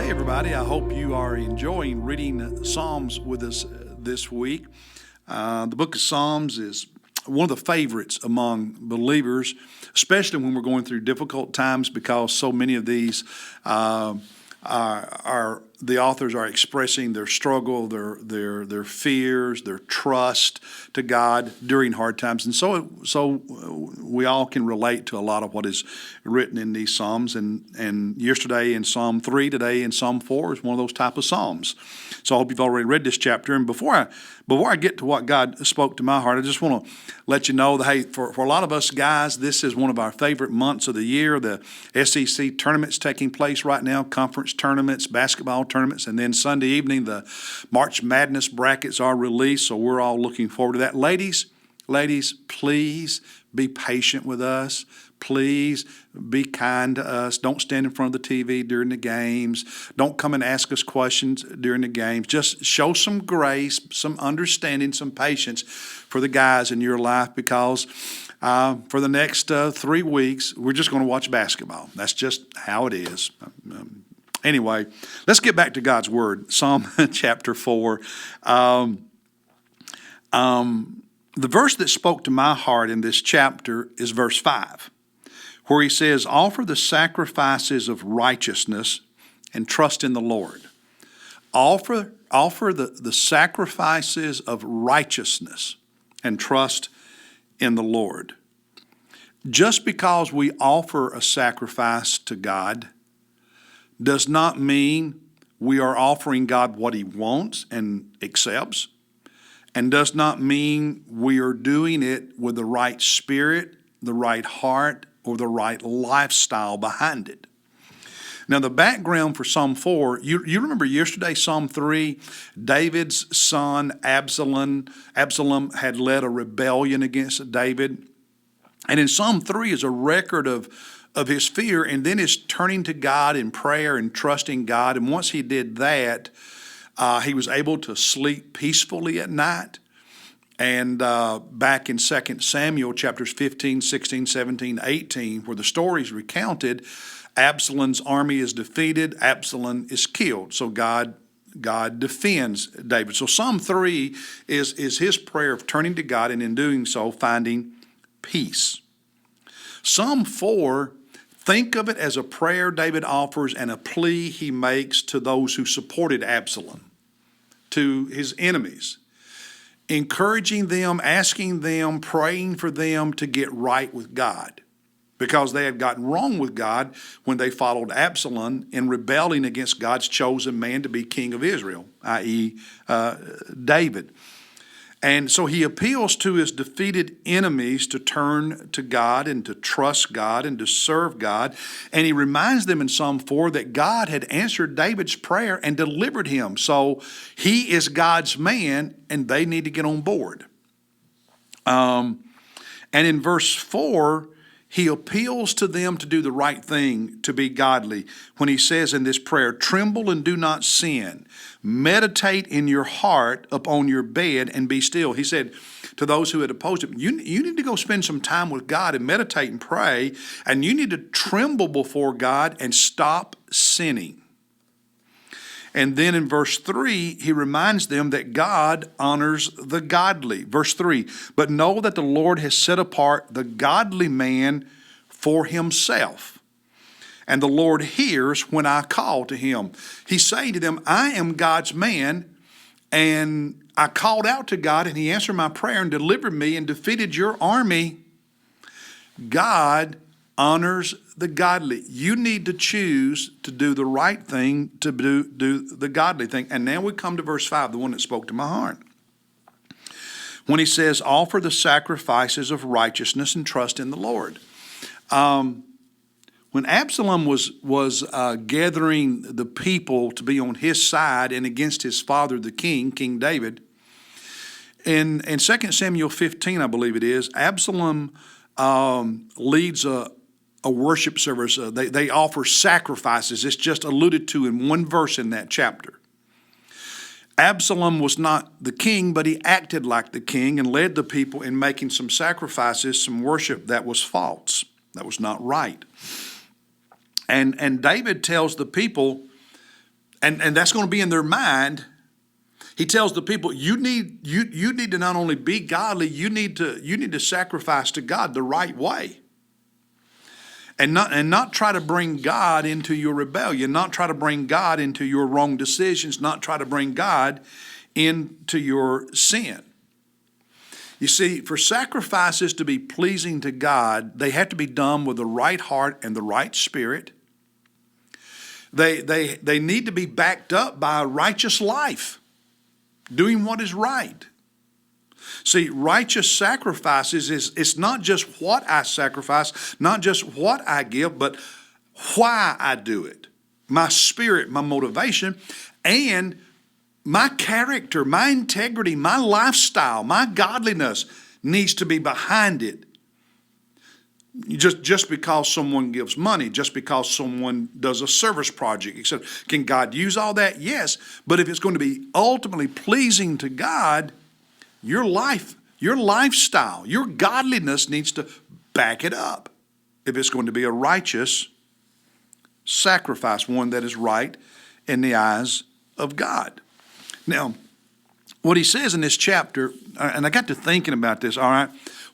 Well, hey, everybody. I hope you are enjoying reading Psalms with us this week. The book of Psalms is one of the favorites among believers, especially when we're going through difficult times, because so many of these are the authors are expressing their struggle, their fears, their trust to God during hard times, and so we all can relate to a lot of what is written in these psalms. And yesterday in Psalm 3, today in Psalm 4 is one of those type of psalms. So I hope you've already read this chapter. And before I get to what God spoke to my heart, I just want to let you know that, hey, for a lot of us guys, this is one of our favorite months of the year. The SEC tournament's taking place right now, conference tournaments, basketball tournaments, and then Sunday evening the March Madness brackets are released, so we're all looking forward to that. Ladies, please be patient with us. Please be kind to us. Don't stand in front of the TV during the games. Don't come and ask us questions during the games. Just show some grace, some understanding, some patience for the guys in your life, because for the next 3 weeks, we're just going to watch basketball. That's just how it is. Anyway, let's get back to God's Word. Psalm chapter 4. The verse that spoke to my heart in this chapter is verse 5, where he says, "Offer the sacrifices of righteousness and trust in the Lord." Offer the sacrifices of righteousness and trust in the Lord. Just because we offer a sacrifice to God does not mean we are offering God what He wants and accepts, and does not mean we are doing it with the right spirit, the right heart, or the right lifestyle behind it. Now, the background for Psalm 4, you remember yesterday, Psalm 3, David's son Absalom had led a rebellion against David. And in Psalm 3 is a record of his fear, and then his turning to God in prayer and trusting God. And once he did that, he was able to sleep peacefully at night. And back in 2 Samuel chapters 15, 16, 17, 18, where the story is recounted, Absalom's army is defeated, Absalom is killed. So God defends David. So Psalm 3 is his prayer of turning to God, and in doing so, finding peace. Psalm 4, think of it as a prayer David offers and a plea he makes to those who supported Absalom, to his enemies, encouraging them, asking them, praying for them to get right with God, because they had gotten wrong with God when they followed Absalom in rebelling against God's chosen man to be king of Israel, i.e. David. And so he appeals to his defeated enemies to turn to God and to trust God and to serve God. And he reminds them in Psalm 4 that God had answered David's prayer and delivered him. So he is God's man, and they need to get on board. And in verse 4, he appeals to them to do the right thing, to be godly, when he says in this prayer, "Tremble and do not sin. Meditate in your heart upon your bed and be still." He said to those who had opposed him, you need to go spend some time with God and meditate and pray, and you need to tremble before God and stop sinning. And then in verse 3, he reminds them that God honors the godly. Verse 3, "But know that the Lord has set apart the godly man for himself, and the Lord hears when I call to him." He's saying to them, I am God's man, and I called out to God, and he answered my prayer and delivered me and defeated your army. God honors the godly. You need to choose to do the right thing, to do the godly thing. And now we come to verse 5, the one that spoke to my heart, when he says, "Offer the sacrifices of righteousness and trust in the Lord." When Absalom was gathering the people to be on his side and against his father, the king, King David, in 2 Samuel 15, I believe it is, Absalom leads a worship service. They offer sacrifices. It's just alluded to in one verse in that chapter. Absalom was not the king, but he acted like the king and led the people in making some sacrifices, some worship that was false, that was not right. And David tells the people, And that's going to be in their mind. He tells the people, you need to not only be godly, you need to sacrifice to God the right way. And not try to bring God into your rebellion, not try to bring God into your wrong decisions, not try to bring God into your sin. You see, for sacrifices to be pleasing to God, they have to be done with the right heart and the right spirit. They need to be backed up by a righteous life, doing what is right. See, righteous sacrifices it's not just what I sacrifice, not just what I give, but why I do it. My spirit, my motivation, and my character, my integrity, my lifestyle, my godliness needs to be behind it. Just because someone gives money, just because someone does a service project, etc. Can God use all that? Yes. But if it's going to be ultimately pleasing to God, your life, your lifestyle, your godliness needs to back it up. If it's going to be a righteous sacrifice, one that is right in the eyes of God. Now, what he says in this chapter, and I got to thinking about this, all right,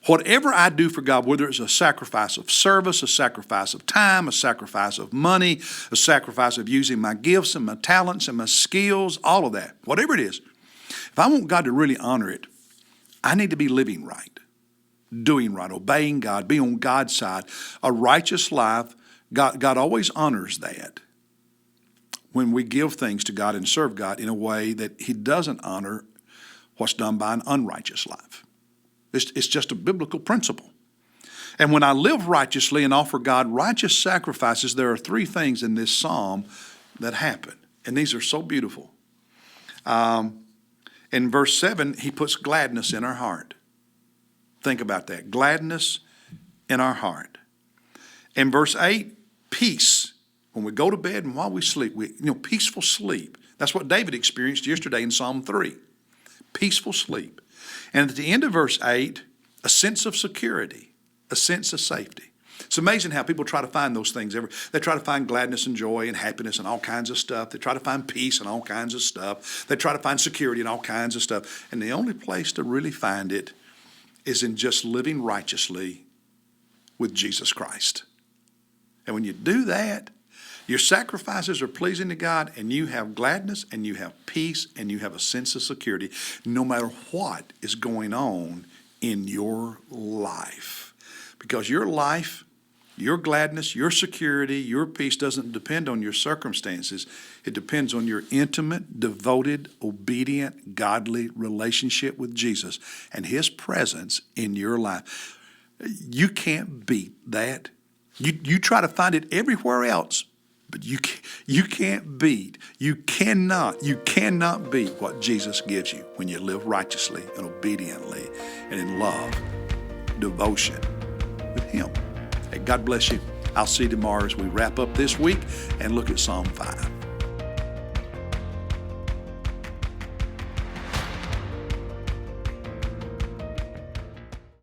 whatever I do for God, whether it's a sacrifice of service, a sacrifice of time, a sacrifice of money, a sacrifice of using my gifts and my talents and my skills, all of that, whatever it is, if I want God to really honor it, I need to be living right, doing right, obeying God, being on God's side. A righteous life, God always honors that when we give things to God and serve God in a way that he doesn't honor what's done by an unrighteous life. It's just a biblical principle. And when I live righteously and offer God righteous sacrifices, there are three things in this psalm that happen. And these are so beautiful. In verse 7, he puts gladness in our heart. Think about that. Gladness in our heart. In verse 8, peace. When we go to bed and while we sleep, peaceful sleep. That's what David experienced yesterday in Psalm 3. Peaceful sleep. And at the end of verse 8, a sense of security, a sense of safety. It's amazing how people try to find those things. They try to find gladness and joy and happiness and all kinds of stuff. They try to find peace and all kinds of stuff. They try to find security and all kinds of stuff. And the only place to really find it is in just living righteously with Jesus Christ. And when you do that, your sacrifices are pleasing to God, and you have gladness, and you have peace, and you have a sense of security, no matter what is going on in your life. Because your life, your gladness, your security, your peace doesn't depend on your circumstances. It depends on your intimate, devoted, obedient, godly relationship with Jesus and his presence in your life. You can't beat that. You try to find it everywhere else, but you can't beat, you cannot beat what Jesus gives you when you live righteously and obediently and in love, devotion with him. Hey, God bless you. I'll see you tomorrow as we wrap up this week and look at Psalm 5.